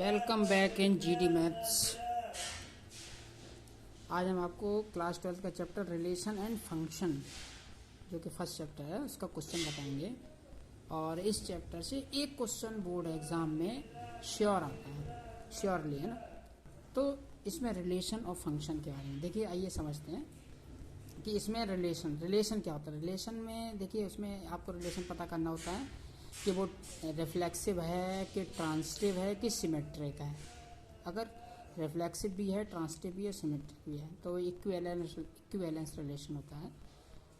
Welcome back in GD maths. आज हम आपको क्लास 12 का चैप्टर रिलेशन एंड फंक्शन जो कि फर्स्ट चैप्टर है उसका क्वेश्चन बताएंगे। और इस चैप्टर से एक क्वेश्चन बोर्ड एग्जाम में श्योर आता है, श्योरली, है ना। तो इसमें रिलेशन और फंक्शन के बारे में देखिए, आइए समझते हैं कि इसमें रिलेशन क्या होता है। रिलेशन में देखिए, उसमें आपको रिलेशन पता करना होता है कि वो रिफ्लेक्सिव है कि ट्रांसिटिव है कि सिमेट्रिक है। अगर रिफ्लेक्सिव भी है, ट्रांसिटिव भी है, सिमेट्रिक भी है तो इक्विवेलेंस रिलेशन होता है।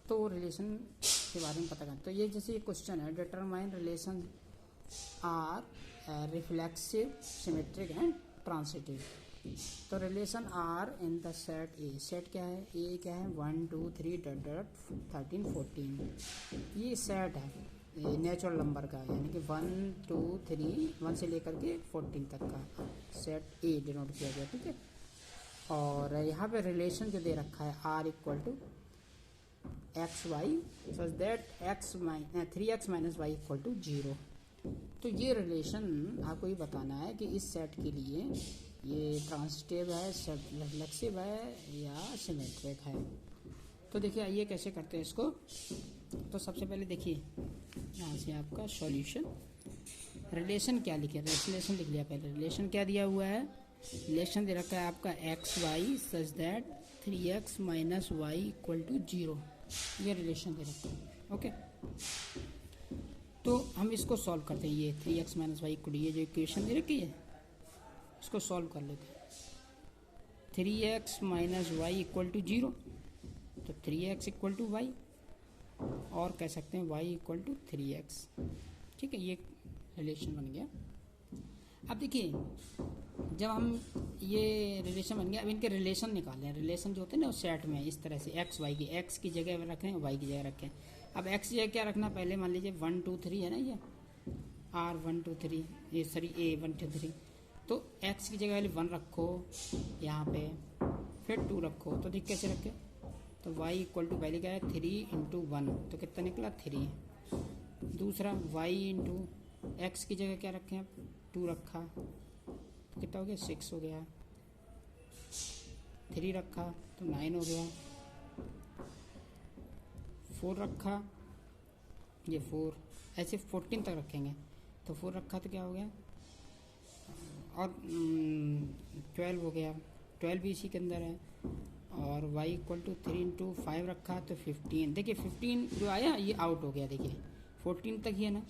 तो रिलेशन के बारे में पता करना। तो ये जैसे ये क्वेश्चन है, determine relation R reflexive, symmetric and transitive. तो relation R in the set A. Set क्या है? ए क्या है? 1 2 3 13 14। ये सेट है नेचुरल नंबर का, यानी कि 1 2 3 1 से लेकर के 14 तक का सेट ए डिनोट किया गया, ठीक है। और यहाँ पे रिलेशन जो दे रखा है R equal to X Y such that 3x minus Y equal to 0। तो ये रिलेशन आपको ये बताना है कि इस सेट के लिए ये ट्रांसिटिव है, रिफ्लेक्सिव है या सिमेट्रिक है। तो देखिए, आइए कैसे करते हैं इसको। तो सबसे पहले देखिए, यहाँ से आपका सॉल्यूशन। रिलेशन क्या लिखे? रिलेशन लिख लिया पहले। रिलेशन क्या दिया हुआ है? रिलेशन दे रखा है आपका X Y such that 3x minus Y equal to 0। ये रिलेशन दे रखा है, ओके। तो हम इसको सॉल्व करते हैं। ये 3x माइनस वाई इक्वल, ये जो इक्वेशन दे रखी है इसको सॉल्व कर लेते हैं। 3x minus Y equal to 0, तो 3x इक्वल टू वाई, और कह सकते हैं y इक्वल टू 3x, ठीक है। ये रिलेशन बन गया। अब देखिए, जब हम ये रिलेशन बन गया, अब इनके रिलेशन निकाले हैं। रिलेशन जो होते हैं ना उस सेट में इस तरह से एक्स वाई की, एक्स की जगह रखें, वाई की जगह रखें। अब एक्स की जगह क्या रखना? पहले मान लीजिए 1 2 3 है ना, ये आर 1 2 3, ये सॉरी ए 1 2 3। तो एक्स की जगह पहले 1 रखो यहाँ पे, फिर 2 रखो। तो देख कैसे रखे? तो y इक्वल टू पहले क्या है? 3 इंटू 1, तो कितना निकला? 3। दूसरा y इंटू एक्स की जगह क्या रखें? 2 रखा, तो कितना हो गया? 6 हो गया। 3 रखा तो 9 हो गया। 4 रखा, ये 4, ऐसे 14 तक रखेंगे। तो 4 रखा तो क्या हो गया? और 12 हो गया, 12 भी इसी के अंदर है। और y इक्वल टू 3 इंटू 5 रखा तो 15। देखिए 15 जो आया ये आउट हो गया, देखिए 14 तक ही है ना,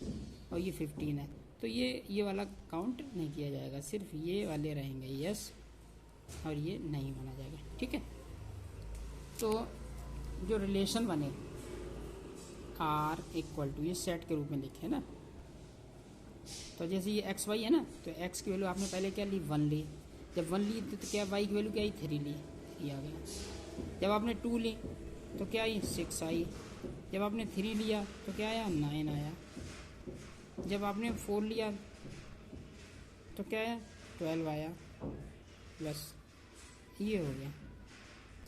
और ये 15 है। तो ये वाला काउंट नहीं किया जाएगा, सिर्फ ये वाले रहेंगे यस, और ये नहीं माना जाएगा, ठीक है। तो जो रिलेशन बने आर इक्वल टू, ये सेट के रूप में लिखे ना। तो जैसे ये एक्स वाई है ना, तो एक्स की वैल्यू आपने पहले क्या ली? 1 ली। जब 1 ली तो क्या वाई की वैल्यू क्या आई? 3 ली, ये आ गया। जब आपने 2 ली तो क्या आई? 6 आई। जब आपने 3 लिया तो क्या आया? 9 आया। जब आपने 4 लिया तो क्या आया? 12 आया। बस ये हो गया,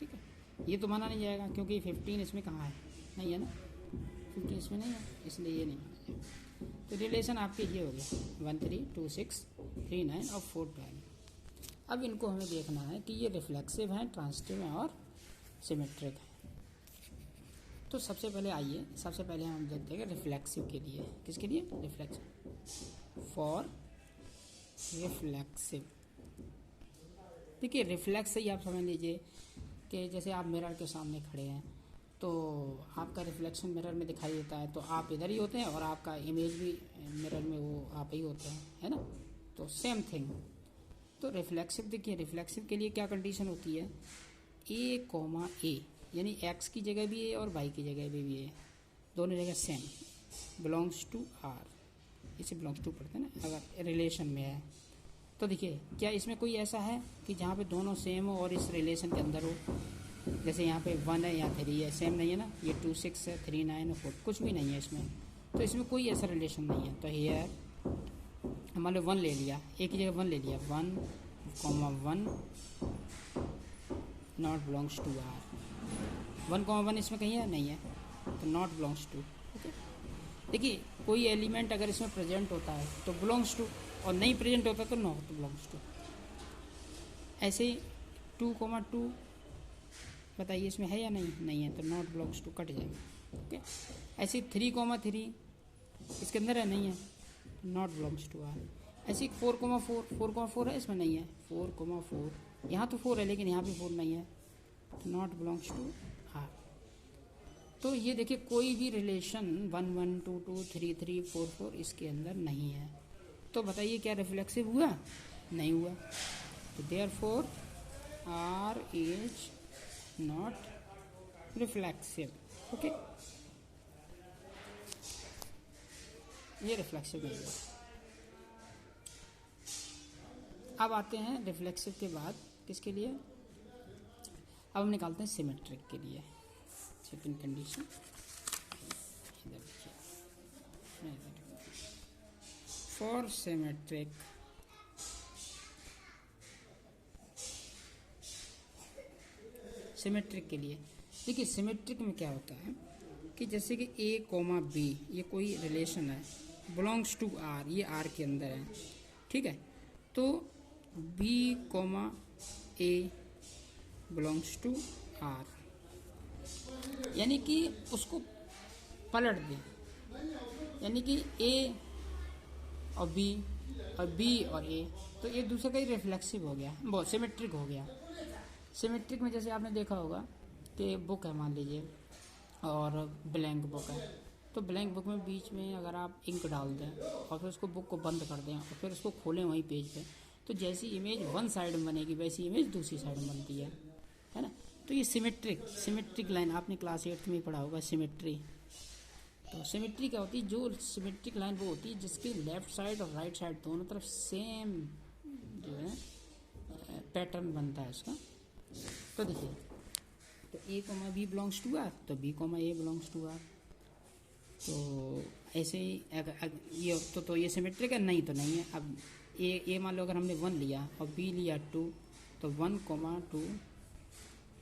ठीक है। ये तो माना नहीं जाएगा क्योंकि 15 इसमें कहाँ है? नहीं है ना, 15 इसमें नहीं है, इसलिए ये नहीं है। तो रिलेशन आपके ये हो गया 1 3 2 6 3 9 और 4 12। अब इनको हमें देखना है कि ये रिफ्लेक्सिव हैं, ट्रांसिटिव हैं और सिमेट्रिक हैं। तो सबसे पहले आइए, सबसे पहले हम देखते हैं रिफ्लेक्सिव के लिए। किसके लिए? Reflexive, for reflexive. देखिए रिफ्लेक्स ही आप समझ लीजिए कि जैसे आप मिरर के सामने खड़े हैं तो आपका रिफ्लेक्शन मिरर में दिखाई देता है, तो आप इधर ही होते हैं और आपका इमेज भी मिरर में वो आप ही होते हैं, है ना। तो सेम थिंग। तो रिफ्लेक्सिव, देखिए रिफ्लेक्सिव के लिए क्या कंडीशन होती है? ए कॉमा ए, यानी एक्स की जगह भी ए और वाई की जगह भी ए, दोनों जगह सेम, बिलोंग्स टू आर। इसे बिलोंग्स टू पढ़ते हैं ना अगर रिलेशन में है। तो देखिए क्या इसमें कोई ऐसा है कि जहाँ पे दोनों सेम हो और इस रिलेशन के अंदर हो? जैसे यहाँ पे 1 है, यहाँ 3 है, सेम नहीं है ना। ये 2 6 है, 3 9 और 4, कुछ भी नहीं है इसमें। तो इसमें कोई ऐसा रिलेशन नहीं है। तो हेयर मान लो 1 ले लिया, एक ही जगह 1 ले लिया, 1 comma 1 not belongs to R. 1 comma 1 इसमें कहीं है? नहीं है, तो नॉट बिलोंग्स टू, ओके। देखिए कोई एलिमेंट अगर इसमें प्रेजेंट होता है तो बिलोंग्स टू, और नहीं प्रेजेंट होता तो नॉट बिलोंग्स टू। ऐसे ही 2,2 बताइए इसमें है या नहीं है, तो नॉट बिलोंग्स टू कट जाएगा। ओके, ऐसे 3,3 इसके अंदर है, नहीं है, नॉट बिलोंग्स टू आर। ऐसे 4,4 है, इसमें नहीं है, 4,4 यहाँ तो 4 है लेकिन यहाँ भी 4 नहीं है, तो नॉट बिलोंग्स टू आर। तो ये देखिए कोई भी रिलेशन 1 1 2 2 3 3 4 4 इसके अंदर नहीं है। तो बताइए क्या रिफ्लेक्सिव हुआ? नहीं हुआ। तो therefore R is not reflexive. Okay, ये रिफ्लेक्सिव नहीं हुआ। अब आते हैं रिफ्लेक्सिव के बाद किसके लिए, अब हम निकालते हैं सिमेट्रिक के लिए। सेकंड कंडीशन इधर देखिए, फॉर सिमेट्रिक सिमेट्रिक के लिए देखिए, सिमेट्रिक में क्या होता है कि जैसे कि A, B ये कोई रिलेशन है, बिलोंग्स टू R, ये R के अंदर है, ठीक है। तो B, A belongs to R, यानी कि उसको पलट दें, यानी कि A और B और B और A, तो एक दूसरे का ही रिफ्लेक्सिव हो गया, बहुत सिमेट्रिक हो गया। सिमेट्रिक में जैसे आपने देखा होगा कि बुक है मान लीजिए और ब्लैंक बुक है, तो ब्लैंक बुक में बीच में अगर आप इंक डाल दें और फिर उसको बुक को बंद कर दें और फिर उसको खोलें वहीं पेज पे, तो जैसी इमेज वन साइड में बनेगी वैसी इमेज दूसरी साइड में बनती है ना। तो ये सिमेट्रिक लाइन आपने क्लास 8 में पढ़ा होगा, सिमेट्री। तो सिमेट्री क्या होती है? जो सिमेट्रिक लाइन वो होती है जिसकी लेफ्ट साइड और राइट साइड दोनों तरफ सेम जो है पैटर्न बनता है उसका। तो देखिए, तो A, B belongs to R, तो B, A belongs to R. तो ऐसे ही ये तो ये सिमेट्रिक है, नहीं तो नहीं है। अब A मान लो अगर हमने 1 लिया और B लिया 2, तो 1, 2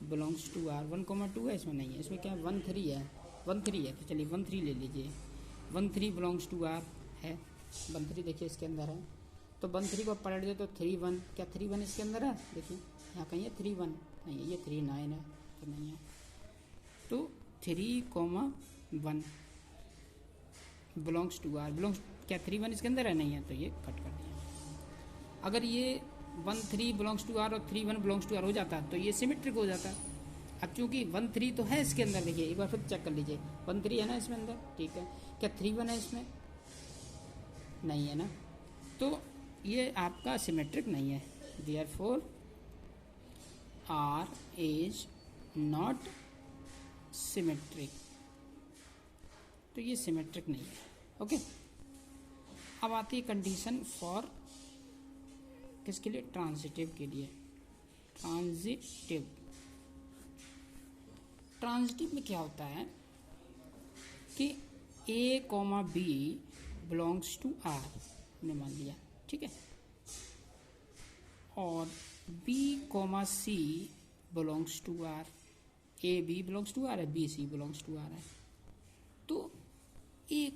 बिलोंग्स टू आर। 1, 2 है, इसमें नहीं है, इसमें क्या है 1, 3 है, 1, 3 है, तो चलिए 1, 3 ले लीजिए। 1, 3 बिलोंग्स टू आर है, 1, 3 देखिए इसके अंदर है, तो 1, 3 को पलट दे तो 3, 1, क्या 3, 1 इसके अंदर है? देखिए यहाँ कहीं है 3, 1 नहीं है, ये 3, 9 है, तो नहीं है। तो 3, 1 बिलोंग्स टू आर, बिलोंग्स क्या 3, 1 इसके अंदर है? नहीं है, तो ये कट कर दिया। अगर ये 1, 3 बिलोंग्स टू आर और 3, 1 बिलोंग्स टू आर हो जाता तो ये सिमेट्रिक हो जाता। अब चूंकि 1, 3 तो है इसके अंदर, देखिए एक बार फिर चेक कर लीजिए, 1, 3 है ना इसमें अंदर, ठीक है। क्या 3, 1 है इसमें? नहीं है ना, तो ये आपका सिमेट्रिक नहीं है। Therefore R is not symmetric, तो ये सिमेट्रिक नहीं है। ओके, अब आती है कंडीशन फॉर किसके लिए? ट्रांजिटिव के लिए। ट्रांजिटिव में क्या होता है कि A, B belongs to R ने मान लिया, ठीक है, और B, C belongs to R। A, B belongs to R है, B, C belongs to R है। तो A,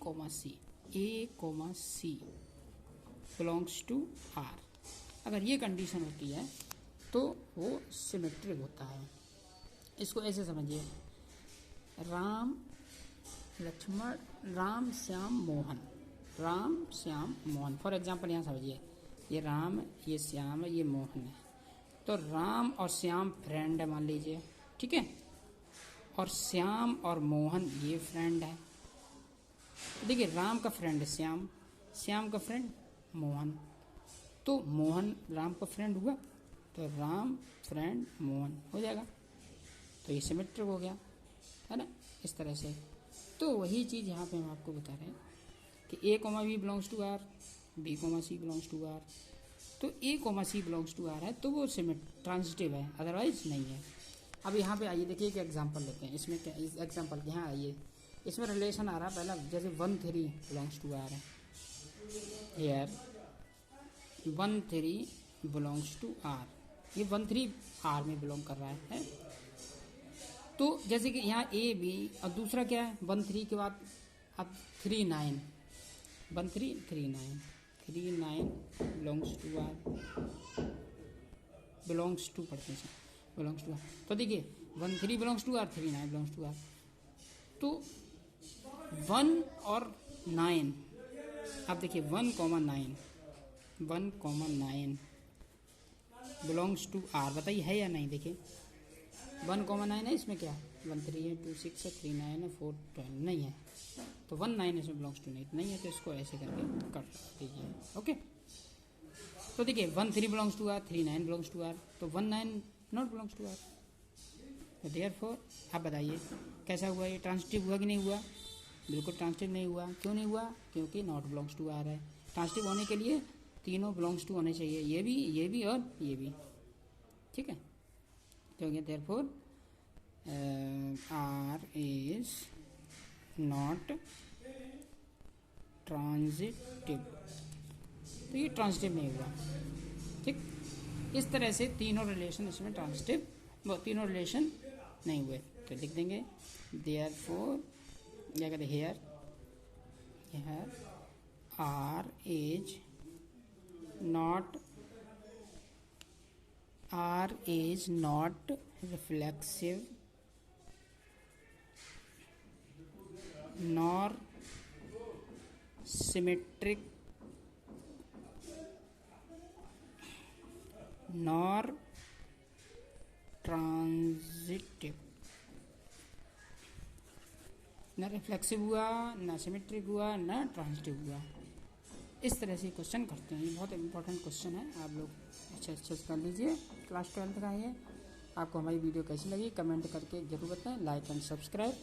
C belongs to R, अगर ये कंडीशन होती है तो वो सिमेट्रिक होता है। इसको ऐसे समझिए, राम, लक्ष्मण, राम, श्याम, मोहन। फॉर एग्जांपल यहाँ समझिए, ये राम, ये श्याम है, ये मोहन है। तो राम और श्याम फ्रेंड है मान लीजिए, ठीक है, और श्याम और मोहन ये फ्रेंड है। तो देखिए राम का फ्रेंड है श्याम, श्याम का फ्रेंड मोहन, तो मोहन राम का फ्रेंड हुआ, तो राम फ्रेंड मोहन हो जाएगा, तो ये सिमेट्रिक हो गया, है ना, इस तरह से। तो वही चीज़ यहाँ पे हम आपको बता रहे हैं कि A, B belongs to R, B, C belongs to R. तो A, C belongs to R है तो वो ट्रांजिटिव है, अदरवाइज नहीं है। अब यहाँ पे आइए, देखिए एक एग्जांपल लेते हैं। इसमें क्या, इस एग्जांपल के यहाँ आइए, इसमें रिलेशन आ रहा है पहला, जैसे 1, 3 बिलोंग्स टू आर है, हेयर 1, 3 बिलोंग्स टू आर, ये 1, 3 आर में बिलोंग कर रहा है। तो जैसे कि यहाँ A, B और दूसरा क्या है 1, 3 के बाद अब 3, 9, 1, 3, 3, 9, 3 9 belongs to R, belongs to पढ़ते हैं, बिलोंग्स टू आर। तो देखिए 1 3 belongs to R, 3 9 belongs to R. तो 1 और 9, आप देखिए 1 9 बिलोंग्स टू आर, बताइए है या नहीं। देखिए 1 9 है, इसमें क्या 1 3 है, 2 6 है, 3 9 है, 4 12 नहीं है, तो 1 9 इसमें बिलोंग्स टू नहीं है, तो इसको ऐसे करके कर दीजिए। ओके, तो देखिए 1 3 belongs to R, 3 9 belongs to R, तो 1 9 नॉट बिलोंग्स टू आर। तो देयरफॉर आप बताइए कैसा हुआ, ये ट्रांसिटिव हुआ कि नहीं हुआ? बिल्कुल ट्रांसिटिव नहीं हुआ। क्यों नहीं हुआ? क्योंकि नॉट बिलोंग्स टू आर है। ट्रांसिटिव होने के लिए तीनों बिलोंग्स टू होने चाहिए, ये भी और ये भी, ठीक है। तो therefore R is not transitive, तो ये ट्रांजिटिव नहीं हुआ, ठीक। इस तरह से तीनों रिलेशन इसमें ट्रांजिटिव, वो तीनों रिलेशन नहीं हुए, तो लिख देंगे देयरफॉर क्या कहते here R is not reflexive nor symmetric nor transitive, ना रिफ्लेक्सिव हुआ, ना सिमेट्रिक हुआ, ना ट्रांजिटिव हुआ। इस तरह से क्वेश्चन करते हैं, ये बहुत इंपॉर्टेंट क्वेश्चन है, आप लोग अच्छे से कर लीजिए। क्लास 12 का ये। आपको हमारी वीडियो कैसी लगी कमेंट करके ज़रूर बताएं, लाइक एंड सब्सक्राइब।